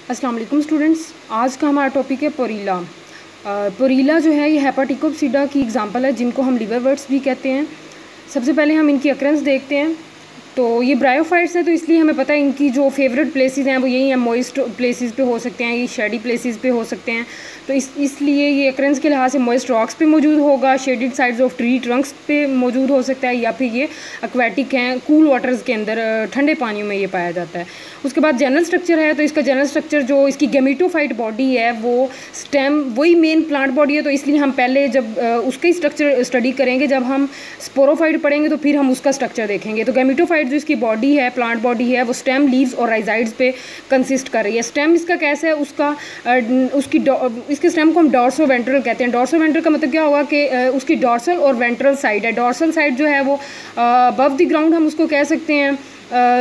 अस्सलाम वालेकुम स्टूडेंट्स। आज का हमारा टॉपिक है पोरीला। पोरीला जो है ये हेपाटिकोप्सिडा की एग्जांपल है, जिनको हम लिवरवर्ट्स भी कहते हैं। सबसे पहले हम इनकी अक्रेंस देखते हैं। तो ये ब्रायोफाइट्स हैं, तो इसलिए हमें पता है इनकी जो फेवरेट प्लेसेस हैं वो यही हैं, मॉइस्ट प्लेसेस पे हो सकते हैं, ये शेडी प्लेसेस पे हो सकते हैं। तो इसलिए ये अक्रेंस के लिहाज से मॉइस्ट रॉक्स पे मौजूद होगा, shaded sides of tree Trunks पे मौजूद हो सकता है, या फिर ये एक्वेटिक हैं, कूल वाटर्स के अंदर ठंडे पानियों में ये पाया जाता है। उसके बाद जनरल स्ट्रक्चर है, तो इसका जनरल स्ट्रक्चर जो इसकी गेमेटोफाइट बॉडी है वो स्टेम वही मेन प्लांट बॉडी है, तो इसलिए हम पहले जब उसका ही स्ट्रक्चर स्टडी करेंगे, जब हम स्पोरोफाइट पढ़ेंगे तो फिर हम उसका स्ट्रक्चर देखेंगे। तो गेमेटोफाइट जो इसकी बॉडी है, प्लांट बॉडी है, वो स्टेम, लीव्स और राइजाइड्स पे कंसिस्ट कर रही है। स्टेम इसका कैसा है, इसके स्टेम को हम डॉर्सो वेंट्रल कहते हैं। डॉर्सो वेंट्रल का मतलब क्या होगा कि उसकी डॉर्सल और वेंट्रल साइड है। डॉर्सल साइड जो है वो अबव द ग्राउंड हम उसको कह सकते हैं,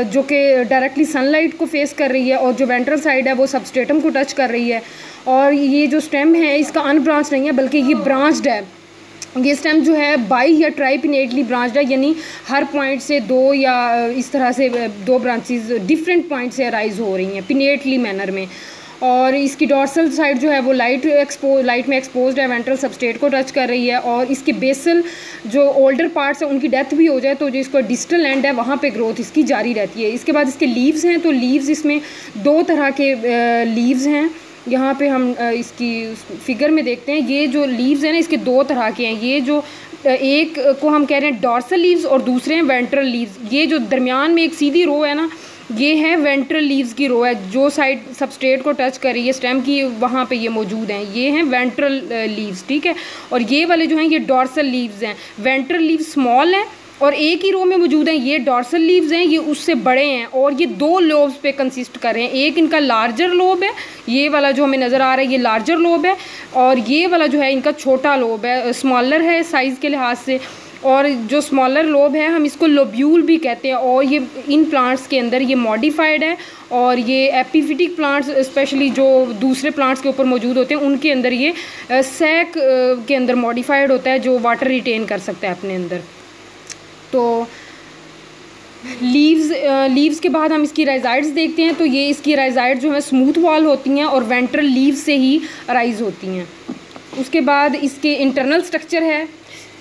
जो कि डायरेक्टली सनलाइट को फेस कर रही है, और जो वेंट्रल साइड है वो सबस्ट्रेटम को टच कर रही है। और ये जो स्टेम है इसका अनब्रांच नहीं है, बल्कि ये ब्रांच्ड है। ये स्टेम जो है बाई या ट्राइपिनेटली ब्रांच्ड है, यानी हर पॉइंट से दो या इस तरह से दो ब्रांचेस डिफरेंट पॉइंट से अराइज हो रही हैं पिनेटली मैनर में। और इसकी डॉर्सल साइड जो है वो लाइट में एक्सपोज्ड है, वेंट्रल सबस्ट्रेट को टच कर रही है। और इसके बेसल जो ओल्डर पार्ट्स हैं उनकी डेथ भी हो जाए तो जो इसका डिस्टल एंड है वहाँ पे ग्रोथ इसकी जारी रहती है। इसके बाद इसके लीव्स हैं, तो लीव्स इसमें दो तरह के लीव्स हैं। यहाँ पे हम इसकी फिगर में देखते हैं, ये जो लीव्स हैं ना इसके दो तरह के हैं। ये जो एक को हम कह रहे हैं डॉर्सल लीव्स और दूसरे हैं वेंट्रल लीव्स। ये जो दरमियान में एक सीधी रो है ना, ये है वेंट्रल लीव्स की रो है, जो साइड सबस्ट्रेट को टच कर रही है स्टेम की, वहाँ पे ये मौजूद हैं। ये हैं वेंट्रल लीव्स, ठीक है। और ये वाले जो हैं ये डॉर्सल लीव्स हैं। वेंट्रल लीव्स स्मॉल हैं और एक ही रो में मौजूद हैं। ये डॉर्सल लीव्स हैं, ये उससे बड़े हैं और ये दो लोब्स पे कंसिस्ट कर रहे हैं। एक इनका लार्जर लोब है, ये वाला जो हमें नज़र आ रहा है ये लार्जर लोब है, और ये वाला जो है इनका छोटा लोब है, स्मॉलर है साइज़ के लिहाज से। और जो स्मॉलर लोब है हम इसको लोब्यूल भी कहते हैं। और ये इन प्लांट्स के अंदर ये मॉडिफाइड है, और ये एपिफिटिक प्लांट्स स्पेशली जो दूसरे प्लांट्स के ऊपर मौजूद होते हैं उनके अंदर ये सैक के अंदर मॉडिफाइड होता है, जो वाटर रिटेन कर सकता है अपने अंदर। तो लीव्स के बाद हम इसकी राइजाइड्स देखते हैं। तो ये इसकी राइजाइड जो है स्मूथ वॉल होती हैं और वेंट्रल लीव से ही राइज होती हैं। उसके बाद इसके इंटरनल स्ट्रक्चर है।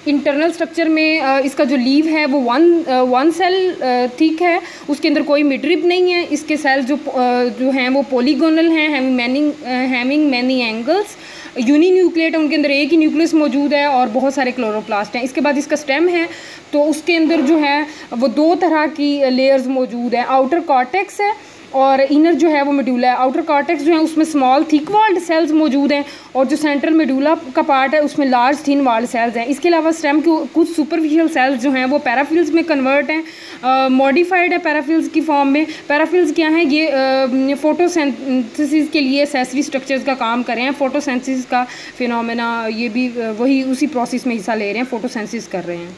इंटरनल स्ट्रक्चर में इसका जो लीव है वो वन सेल थिक है, उसके अंदर कोई मिडरिब नहीं है। इसके सेल जो हैं वो पॉलीगोनल हैं, हैविंग मैनी एंगल्स। यूनिन्यूक्लिएट है, उनके अंदर एक ही न्यूक्लियस मौजूद है और बहुत सारे क्लोरोप्लास्ट हैं। इसके बाद इसका स्टेम है, तो उसके अंदर जो है वो दो तरह की लेयर्स मौजूद है। आउटर कॉर्टेक्स है और इनर जो है वो मेडुला है। आउटर कॉर्टेक्स जो है उसमें स्मॉल थिक वॉल्ड सेल्स मौजूद हैं, और जो सेंट्रल मेडुला का पार्ट है उसमें लार्ज थिन वॉल्ड सेल्स हैं। इसके अलावा स्टेम के कुछ सुपरफिशियल सेल्स जो हैं वो पैराफिल्स में कन्वर्ट हैं, मॉडिफाइड है पैराफिल्स की फॉर्म में। पैराफिल्स क्या हैं, ये फोटोसिंथेसिस के लिए एसेसरी स्ट्रक्चर्स का काम कर रहे हैं। फोटोसिंथेसिस का फिनोमेना ये भी वही उसी प्रोसेस में हिस्सा ले रहे हैं, फोटोसिंथेसिस कर रहे हैं।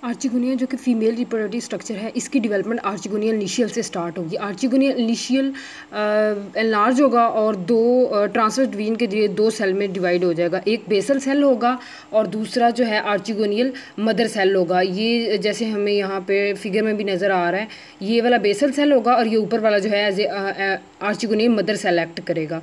आर्चिगोनिया जो कि फीमेल रिप्रोडक्टिव स्ट्रक्चर है, इसकी डेवलपमेंट आर्चिगोनियल इनिशियल से स्टार्ट होगी। आर्चिगोनियल इनिशियल एनलार्ज होगा और दो ट्रांसवर्स डिवीजन के जरिए दो सेल में डिवाइड हो जाएगा। एक बेसल सेल होगा और दूसरा जो है आर्चिगोनियल मदर सेल होगा। ये जैसे हमें यहाँ पे फिगर में भी नज़र आ रहा है, ये वाला बेसल सेल होगा और ये ऊपर वाला जो है as a archegonial mother cell act करेगा।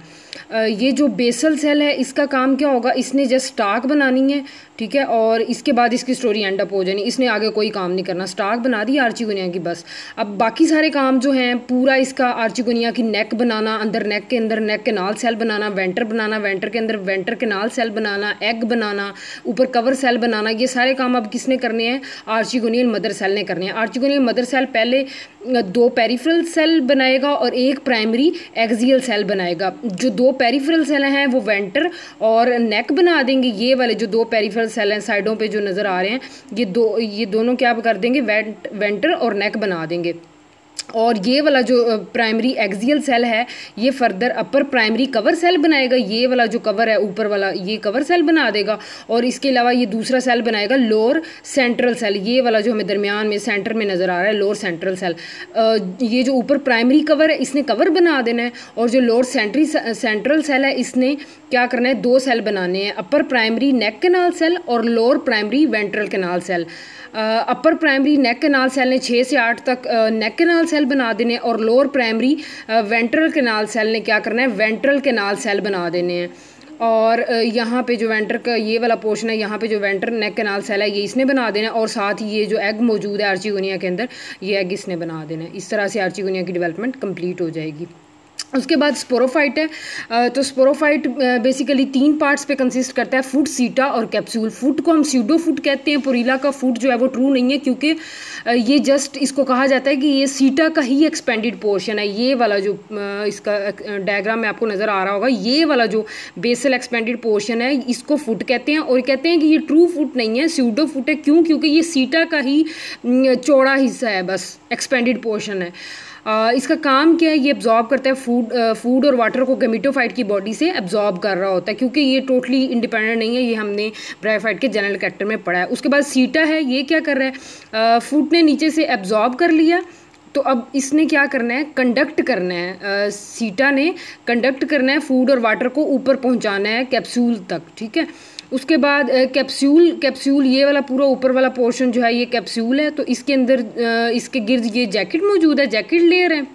ये जो बेसल सेल है इसका काम क्या होगा, इसने जस्ट स्टार्क बनानी है, ठीक है, और इसके बाद इसकी स्टोरी एंड अप हो जानी। इसने आगे कोई काम नहीं करना, स्टार्क बना दी आर्चिगोनिया की बस। अब बाकी सारे काम जो हैं पूरा इसका आर्चिगोनिया की नेक बनाना, अंदर नेक के अंदर नेक केनाल सेल बनाना, वेंटर बनाना, वेंटर के अंदर वेंटर केनाल सेल बनाना, एग बनाना, ऊपर कवर सेल बनाना, ये सारे काम अब किसने करने हैं, आर्चिगोनियल मदर सेल ने करने हैं। आर्चिगोनियल मदर सेल पहले दो पेरिफेरल सेल बनाएगा और एक प्राइमरी एक्सियल सेल बनाएगा। जो दो पेरिफेरल सेल हैं वो वेंटर और नेक बना देंगे। ये वाले जो दो पेरिफेरल सेल हैं साइडों पे जो नज़र आ रहे हैं, ये दोनों क्या कर देंगे, वेंटर और नेक बना देंगे। और ये वाला जो प्राइमरी एक्सियल सेल है ये further upper primary cover cell बनाएगा। ये वाला जो कवर है ऊपर वाला ये कवर सेल बना देगा, और इसके अलावा ये दूसरा सेल बनाएगा लोअर सेंट्रल सेल। ये वाला जो हमें दरमियान में सेंटर में नज़र आ रहा है लोअर सेंट्रल सेल, ये जो ऊपर प्राइमरी कवर है इसने कवर बना देना है, और जो लोअर सेंट्रल सेल है इसने क्या करना है, दो सेल बनाने हैं, upper primary neck canal cell और lower primary ventral canal cell. Upper primary neck canal cell ने 6 से 8 तक नेक कैनाल सेल बना देने और lower primary ventral canal cell ने क्या करना है, वेंट्रल कैनाल सेल बना देने हैं। और यहाँ पे जो वेंटर का ये वाला पोर्शन है, यहाँ पे जो वेंटर नेक कैनाल सेल है ये इसने बना देना है, और साथ ही ये जो एग मौजूद है आर्चिगोनिया के अंदर ये एग इसने बना देना है। इस तरह से आर्चिगोनिया की डेवलपमेंट कंप्लीट हो जाएगी। उसके बाद स्पोरोफाइट है। तो स्पोरोफाइट बेसिकली 3 पार्ट्स पे कंसिस्ट करता है, फुट, सीटा और कैप्सूल। फुट को हम स्यूडो फुट कहते हैं, पोरिला का फुट जो है वो ट्रू नहीं है, क्योंकि ये जस्ट इसको कहा जाता है कि ये सीटा का ही एक्सपेंडेड पोर्शन है। ये वाला जो इसका डायग्राम में आपको नज़र आ रहा होगा, ये वाला जो बेसल एक्सपेंडेड पोर्शन है इसको फुट कहते हैं, और कहते हैं कि ये ट्रू फुट नहीं है, स्यूडो फुट है। क्यों? क्योंकि ये सीटा का ही चौड़ा हिस्सा है, बस एक्सपेंडेड पोर्शन है। इसका काम क्या है, ये एब्जॉर्ब करता है फूड और वाटर को गैमेटोफाइट की बॉडी से एब्जॉर्ब कर रहा होता है, क्योंकि ये टोटली इंडिपेंडेंट नहीं है। ये हमने ब्रायोफाइट के जनरल कैरेक्टर में पढ़ा है। उसके बाद सीटा है, ये क्या कर रहा है, फूड ने नीचे से एब्जॉर्ब कर लिया, तो अब इसने क्या करना है, कंडक्ट करना है। सीटा ने कंडक्ट करना है, फूड और वाटर को ऊपर पहुंचाना है कैप्सूल तक, ठीक है। उसके बाद कैप्सूल ये वाला पूरा ऊपर वाला पोर्शन जो है ये कैप्सूल है। तो इसके अंदर इसके गिर्द ये जैकेट मौजूद है, जैकेट लेयर है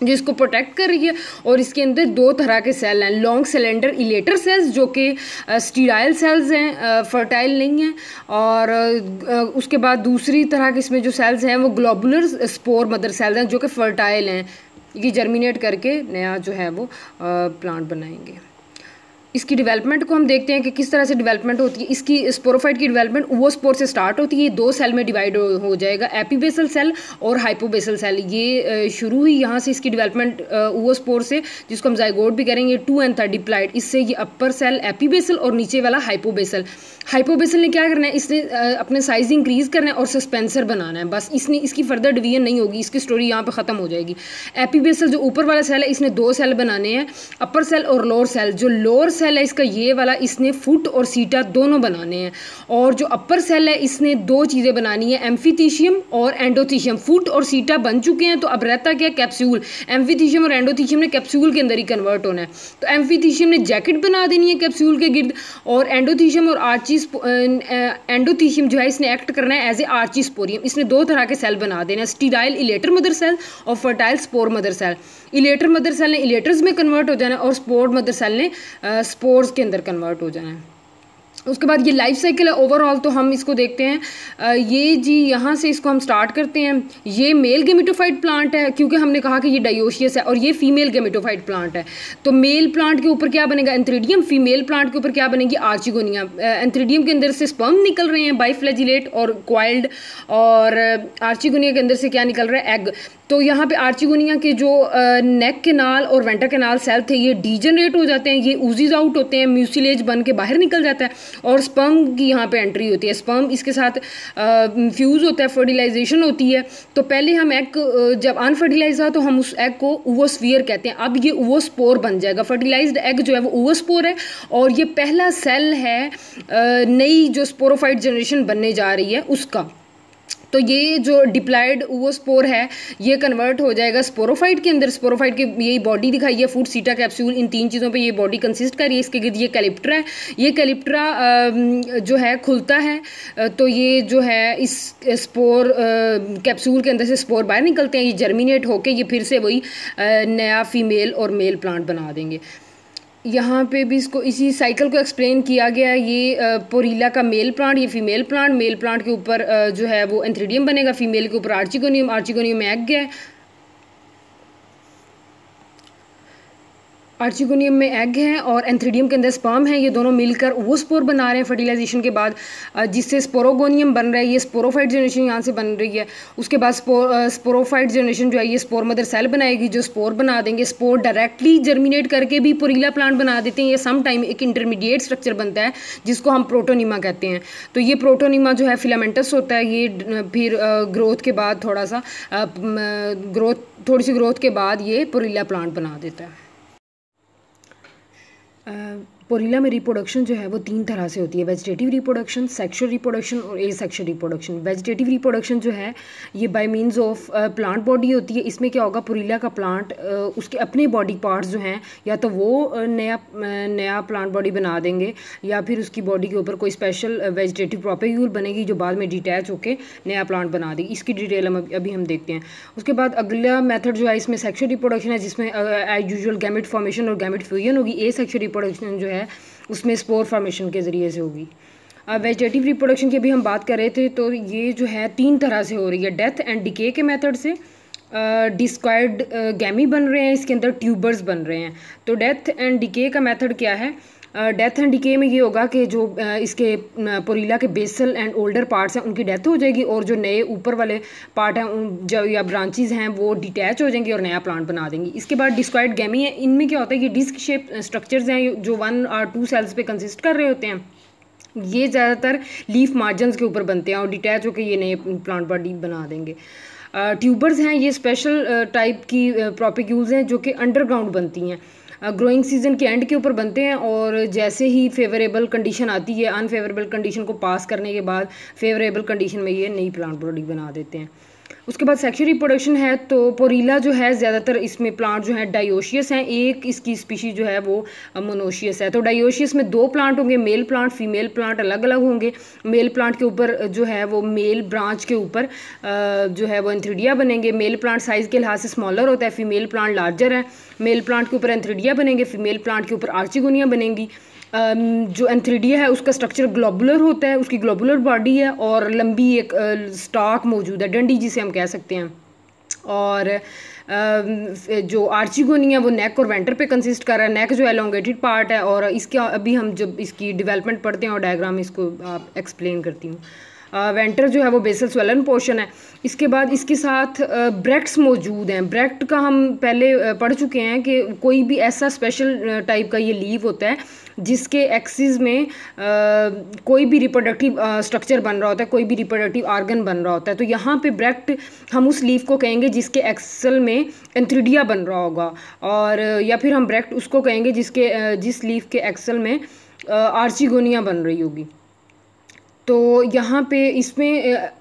जो इसको प्रोटेक्ट कर रही है, और इसके अंदर 2 तरह के सेल हैं, लॉन्ग सिलेंडर इलेटर सेल्स जो कि स्टीराइल सेल्स हैं, फर्टाइल नहीं हैं, और उसके बाद दूसरी तरह के इसमें जो सेल्स हैं वो ग्लोबुलर स्पोर मदर सेल्स हैं जो कि फर्टाइल हैं। ये जर्मिनेट करके नया जो है वो प्लांट बनाएंगे। इसकी डेवलपमेंट को हम देखते हैं कि किस तरह से डेवलपमेंट होती है। इसकी स्पोरोफाइट की डेवलपमेंट ओवोस्पोर से स्टार्ट होती है, 2 सेल में डिवाइड हो जाएगा, एपीबेसल सेल और हाइपोबेसल सेल। ये शुरू हुई यहाँ से इसकी डेवलपमेंट ओवोस्पोर से, जिसको हम जाइगोट भी करेंगे, 2 and 3 डिप्लाइड। इससे ये अपर सेल एपीबेसल और नीचे वाला हाइपोबेसल। हाइपोबेसल ने क्या करना है, इसने अपने साइज इंक्रीज करना है और सस्पेंसर बनाना है, बस इसने इसकी फर्दर डिवीजन नहीं होगी, इसकी स्टोरी यहाँ पे ख़त्म हो जाएगी। एपीबेसल जो ऊपर वाला सेल है इसने 2 सेल बनाने हैं, अपर सेल और लोअर सेल। जो लोअर सेल है इसका ये वाला, इसने फुट और सीटा दोनों बनाने हैं, और जो अपर सेल है इसने 2 चीज़ें बनानी है, एम्फीथीशियम और एंडोथीशियम। फुट और सीटा बन चुके हैं, तो अब रहता क्या, कैप्सूल। एम्फीथीशियम और एंडोथीशियम ने कैप्सूल के अंदर ही कन्वर्ट होना है। तो एम्फीथीशियम ने जैकेट बना देनी है कैप्सूल के गिर्द, और एंडोथीशियम और एंडोथीशियम जो है इसने एक्ट करना है एज ए आर्चिस्पोरियम। इसने 2 तरह के सेल बना देना है, स्टीराइल इलेटर मदर सेल और fertile spore mother cell. Elater mother cell ने इलेटर्स में कन्वर्ट हो जाना है, और स्पोर मदर सेल ने स्पोर्स के अंदर कन्वर्ट हो जाना है। उसके बाद ये लाइफ साइकिल है ओवरऑल, तो हम इसको देखते हैं। ये जी यहाँ से इसको हम स्टार्ट करते हैं। ये मेल गेमेटोफाइट प्लांट है, क्योंकि हमने कहा कि ये डायोशियस है, और ये फीमेल गेमेटोफाइट प्लांट है। तो मेल प्लांट के ऊपर क्या बनेगा, एंथ्रीडियम। फीमेल प्लांट के ऊपर क्या बनेगी, आर्चिगोनिया। एंथ्रीडियम के अंदर से स्पर्म निकल रहे हैं, बाइफ्लैजिलेट और क्वाइल्ड, और आर्चिगोनिया के अंदर से क्या निकल रहा है, एग। तो यहाँ पे आर्चिगोनिया के जो नेक कैनाल और वेंटर कैनाल सेल थे ये डीजनरेट हो जाते हैं, ये ऊजीज आउट होते हैं, म्यूसिलेज बन के बाहर निकल जाता है, और स्पर्म की यहाँ पे एंट्री होती है। स्पर्म इसके साथ फ्यूज़ होता है, फर्टिलाइजेशन होती है। तो पहले हम एग जब अनफर्टिलाइज था तो हम उस एग को ओवोस्फीयर कहते हैं, अब ये ओवोस्पोर बन जाएगा। फर्टिलाइज्ड एग जो है वो ओवोस्पोर है, और ये पहला सेल है नई जो स्पोरोफाइट जनरेशन बनने जा रही है उसका। तो ये जो डिप्लाइड ओवोस्पोर है ये कन्वर्ट हो जाएगा स्पोरोफाइट के अंदर। स्पोरोफाइट की यही बॉडी दिखाई है, फूड, सीटा, कैप्सूल, इन 3 चीज़ों पे ये बॉडी कंसिस्ट कर रही है। इसके गिर्द ये कैलिप्ट्रा है, ये कैलिप्ट्रा जो है खुलता है, तो ये जो है इस स्पोर कैप्सूल के अंदर से स्पोर बाहर निकलते हैं, ये जर्मिनेट होके ये फिर से वही नया फीमेल और मेल प्लांट बना देंगे। यहाँ पे भी इसको इसी साइकिल को एक्सप्लेन किया गया है। ये पोरिला का मेल प्लांट, ये फीमेल प्लांट। मेल प्लांट के ऊपर जो है वो एंथ्रीडियम बनेगा, फीमेल के ऊपर आर्चिगोनियम, आर्चिगोनियम में एग है, आर्चिगोनियम में एग है और एंथ्रीडियम के अंदर स्पर्म है। ये दोनों मिलकर ओवोस्पोर बना रहे हैं फर्टिलाइजेशन के बाद, जिससे स्पोरोगोनियम बन रहा है। ये स्पोरोफाइट जनरेशन यहाँ से बन रही है। उसके बाद स्पोरोफाइट जनरेशन जो है ये स्पोर मदर सेल बनाएगी जो स्पोर बना देंगे। स्पोर डायरेक्टली जर्मिनेट करके भी पोरिला प्लांट बना देते हैं। ये सम टाइम एक इंटरमीडिएट स्ट्रक्चर बनता है जिसको हम प्रोटोनिमा कहते हैं। तो ये प्रोटोनिमा जो है फिलामेंटस होता है। ये फिर ग्रोथ के बाद थोड़ी सी ग्रोथ के बाद ये पोरिला प्लांट बना देता है। पोरिला में रिप्रोडक्शन जो है वो 3 तरह से होती है, वेजिटेटिव रिप्रोडक्शन, सेक्सुअल रिप्रोडक्शन और एसेक्सुअल रिप्रोडक्शन। वेजिटेटिव रिप्रोडक्शन जो है ये by means of plant body होती है। इसमें क्या होगा, पोरिला का प्लांट उसके अपने बॉडी पार्ट्स जो हैं या तो वो नया प्लांट बॉडी बना देंगे या फिर उसकी बॉडी के ऊपर कोई स्पेशल वेजिटेटिव प्रोपेग्यूल बनेगी जो बाद में डिटैच होकर नया प्लांट बना देगी। इसकी डिटेल हम अभी हम देखते हैं। उसके बाद अगला मेथड जो है इसमें सेक्सुअल रिप्रोडक्शन है, जिसमें एज यूजुअल गैमेट फॉर्मेशन और गैमेट फ्यूजन होगी। एसेक्सुअल रिप्रोडक्शन जो है उसमें स्पोर फॉर्मेशन के ज़रिए से होगी। वेजिटेटिव रिप्रोडक्शन की अभी हम बात कर रहे थे, तो ये जो है 3 तरह से हो रही है, डेथ एंड डिके के मेथड से। डिस्क्वायर्ड गैमी बन रहे हैं, इसके अंदर ट्यूबर्स बन रहे हैं। तो डेथ एंड डिके का मेथड क्या है, डेथ एंड डिके में ये होगा कि जो इसके पोरिला के बेसल एंड ओल्डर पार्ट्स हैं उनकी डेथ हो जाएगी और जो नए ऊपर वाले पार्ट हैं उन जो या ब्रांचेज हैं वो डिटैच हो जाएंगी और नया प्लांट बना देंगी। इसके बाद डिस्क्वायर्ड गैमी है, इनमें क्या होता है, ये डिस्क शेप स्ट्रक्चर्स हैं जो 1 और 2 सेल्स पे कंसिस्ट कर रहे होते हैं। ये ज़्यादातर लीफ मार्जिन्स के ऊपर बनते हैं और डिटैच होकर ये नए प्लांट बॉडी बना देंगे। ट्यूबर्स हैं, ये स्पेशल टाइप की प्रोपेग्यूल्स हैं जो कि अंडरग्राउंड बनती हैं, ग्रोइंग सीजन के एंड के ऊपर बनते हैं और जैसे ही फेवरेबल कंडीशन आती है, अनफेवरेबल कंडीशन को पास करने के बाद फेवरेबल कंडीशन में ये नई प्लांट बॉडी बना देते हैं। उसके बाद सेक्सुअल रिप्रोडक्शन है, तो पोरिला जो है ज़्यादातर इसमें प्लांट जो है डायोशियस हैं, एक इसकी स्पीशीज जो है वो मोनोशियस है। तो डायोशियस में 2 प्लांट होंगे, मेल प्लांट फीमेल प्लांट अलग अलग होंगे। मेल प्लांट के ऊपर जो है वो मेल ब्रांच के ऊपर जो है वो एंथ्रीडिया बनेंगे। मेल प्लांट साइज़ के लिहाज से स्मॉलर होता है, फीमेल प्लांट लार्जर है। मेल प्लांट के ऊपर एंथ्रीडिया बनेंगे, फीमेल प्लांट के ऊपर आर्चिगोनिया बनेंगी। जो एंथ्रीडिया है उसका स्ट्रक्चर ग्लोबुलर होता है, उसकी ग्लोबुलर बॉडी है और लंबी एक स्टॉक मौजूद है, डंडी जिसे हम कह सकते हैं। और जो आर्चिगोनिया वो नेक और वेंटर पे कंसिस्ट कर रहा है। नेक जो एलोंगेटेड पार्ट है और इसका अभी हम जब इसकी डेवलपमेंट पढ़ते हैं और डायग्राम इसको आप एक्सप्लेन करती हूँ। वेंटर जो है वो बेसल स्वेलन पोर्शन है। इसके बाद इसके साथ ब्रैक्ट्स मौजूद हैं। ब्रैक्ट का हम पहले पढ़ चुके हैं कि कोई भी ऐसा स्पेशल टाइप का ये लीव होता है जिसके एक्सिस में कोई भी रिप्रोडक्टिव स्ट्रक्चर बन रहा होता है, कोई भी रिप्रोडक्टिव आर्गन बन रहा होता है। तो यहाँ पे ब्रैक्ट हम उस लीव को कहेंगे जिसके एक्सल में एंथ्रीडिया बन रहा होगा, और या फिर हम ब्रैक्ट उसको कहेंगे जिस लीव के एक्सल में आर्चिगोनिया बन रही होगी। तो यहाँ पे इसमें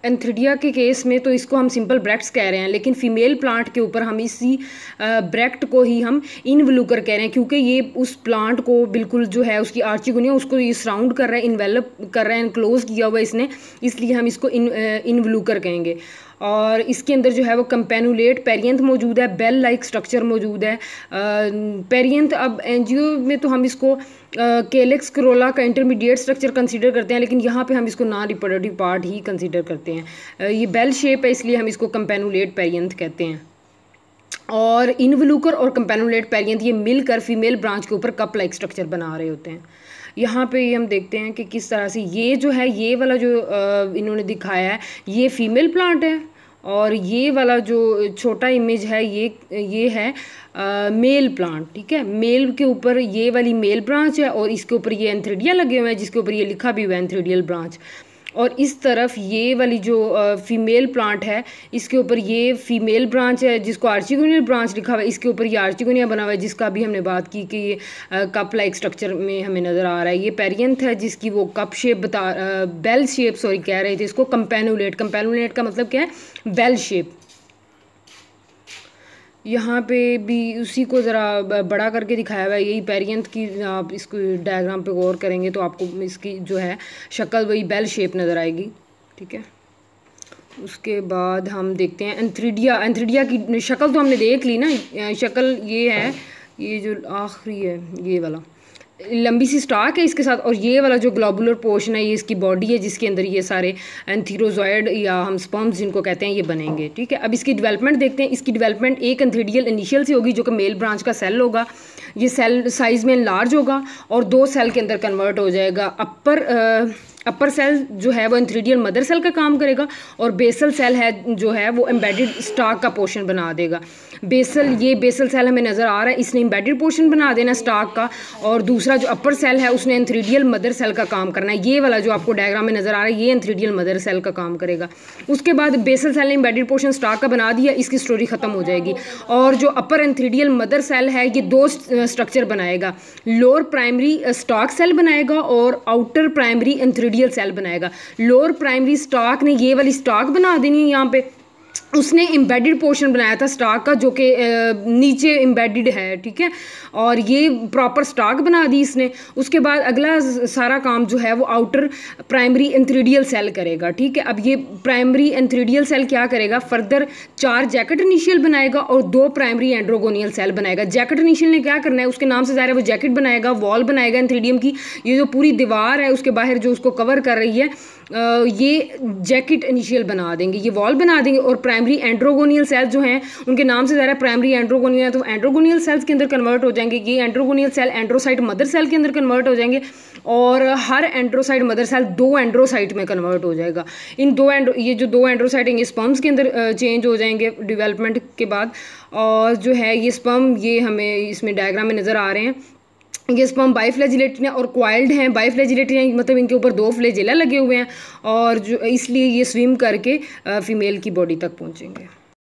एंथ्रीडिया के केस में तो इसको हम सिंपल ब्रैक्ट्स कह रहे हैं, लेकिन फीमेल प्लांट के ऊपर हम इसी ब्रैक्ट को ही हम इनवलूकर कह रहे हैं, क्योंकि ये उस प्लांट को बिल्कुल जो है उसकी आर्चिगोनिया उसको ये सराउंड कर रहा है, इन्वेलप कर रहा है, इनक्लोज किया हुआ है इसने, इसलिए हम इसको इनवलूकर कहेंगे। और इसके अंदर जो है वो कंपेनुलेट पेरियंथ मौजूद है, बेल लाइक स्ट्रक्चर मौजूद है। पेरियंथ अब एनजीओ में तो हम इसको केलेक्स क्रोला का इंटरमीडिएट स्ट्रक्चर कंसीडर करते हैं, लेकिन यहाँ पे हम इसको नॉन रिप्रोडक्टिव पार्ट ही कंसीडर करते हैं। ये बेल शेप है इसलिए हम इसको कंपेनुलेट पेरियंथ कहते हैं। और इनवलूकर और कंपेनुलेट पेरियंथ ये मिलकर फीमेल ब्रांच के ऊपर कप लाइक स्ट्रक्चर बना रहे होते हैं। यहाँ पे हम देखते हैं कि किस तरह से ये जो है, ये वाला जो इन्होंने दिखाया है ये फीमेल प्लांट है, और ये वाला जो छोटा इमेज है ये है मेल प्लांट। ठीक है, मेल के ऊपर ये वाली मेल ब्रांच है और इसके ऊपर ये एंथ्रीडिया लगे हुए हैं जिसके ऊपर ये लिखा भी हुआ है एंथ्रीडियल ब्रांच। और इस तरफ ये वाली जो फीमेल प्लांट है इसके ऊपर ये फीमेल ब्रांच है जिसको आर्चिगोनियल ब्रांच लिखा हुआ है, इसके ऊपर ये आर्चिगोनिया बना हुआ है जिसका भी हमने बात की कि ये कप लाइक स्ट्रक्चर में हमें नज़र आ रहा है। ये पेरियंथ है जिसकी वो कप शेप बेल शेप कह रहे थे इसको, कंपेनुलेट का मतलब क्या है, बेल शेप। यहाँ पे भी उसी को ज़रा बड़ा करके दिखाया हुआ है, यही पेरियंथ की। आप इसको डायग्राम पे गौर करेंगे तो आपको इसकी जो है शक्ल वही बेल शेप नज़र आएगी। ठीक है, उसके बाद हम देखते हैं एंथ्रीडिया की शक्ल तो हमने देख ली ना। शक्ल ये है, ये जो आखिरी है ये वाला लंबी सी स्टाक है इसके साथ, और ये वाला जो ग्लोबुलर पोर्शन है ये इसकी बॉडी है जिसके अंदर ये सारे एंथीरोजॉइड या हम स्पर्म्स जिनको कहते हैं ये बनेंगे। ठीक है, अब इसकी डेवलपमेंट देखते हैं। इसकी डेवलपमेंट एक एंथ्रीडियल इनिशियल से होगी जो कि मेल ब्रांच का सेल होगा। ये सेल साइज़ में लार्ज होगा और 2 सेल के अंदर कन्वर्ट हो जाएगा। अपर अपर सेल जो है वो एंथ्रीडियल मदर सेल का काम करेगा और बेसल सेल है जो है वो एम्बेडेड स्टाक का पोर्शन बना देगा। ये बेसल सेल हमें नज़र आ रहा है, इसने एम्बेडेड पोर्शन बना देना स्टाक का, और दूसरा जो अपर सेल है उसने एंथ्रीडियल मदर सेल का काम करना है। ये वाला जो आपको डायग्राम में नज़र आ रहा है ये एंथ्रीडियल मदर सेल का काम करेगा। उसके बाद बेसल सेल ने एम्बेडेड पोर्शन स्टाक का बना दिया, इसकी स्टोरी ख़त्म हो जाएगी। और जो अपर एंथ्रीडियल मदर सेल है ये दो स्ट्रक्चर बनाएगा, लोअर प्राइमरी स्टाक सेल बनाएगा और आउटर प्राइमरी एंथ्रीडियल सेल बनाएगा। लोअर प्राइमरी स्टाक ने ये वाली स्टाक बना देनी है, यहाँ पे उसने एम्बेडेड पोर्शन बनाया था स्टाक का जो कि नीचे एम्बेडेड है, ठीक है, और ये प्रॉपर स्टाक बना दी इसने। उसके बाद अगला सारा काम जो है वो आउटर प्राइमरी एंथ्रीडियल सेल करेगा, ठीक है। अब ये प्राइमरी एंथ्रीडियल सेल क्या करेगा, फर्दर 4 जैकेट इनिशियल बनाएगा और 2 प्राइमरी एंड्रोगोनियल सेल बनाएगा। जैकेट इनिशियल ने क्या करना है, उसके नाम से ज़ाहिर है वो जैकेट बनाएगा, वॉल बनाएगा एंथ्रीडियम की, ये जो पूरी दीवार है उसके बाहर जो उसको कवर कर रही है ये जैकेट इनिशियल बना देंगे, ये वॉल बना देंगे। और प्राइमरी एंड्रोगोनियल सेल्स जो हैं उनके नाम से ज़रा प्राइमरी एंड्रोगोनियल है तो एंड्रोगोनियल सेल्स के अंदर कन्वर्ट हो जाएंगे। ये एंड्रोगोनियल सेल एंड्रोसाइट मदर सेल के अंदर कन्वर्ट हो जाएंगे और हर एंड्रोसाइट मदर सेल 2 एंड्रोसाइट में कन्वर्ट हो जाएगा। ये जो 2 एंड्रोसाइट हैं ये स्पर्म्स के अंदर चेंज हो जाएंगे डेवलपमेंट के बाद। और जो है ये स्पर्म ये हमें इसमें डायग्राम में नज़र आ रहे हैं, ये स्पर्म बाइफ्लैजिलेटेड हैं और क्वाइल्ड हैं। बाइफ्लैजिलेटेड हैं मतलब इनके ऊपर 2 फ्लैजेला लगे हुए हैं और जो इसलिए ये स्विम करके फीमेल की बॉडी तक पहुंचेंगे।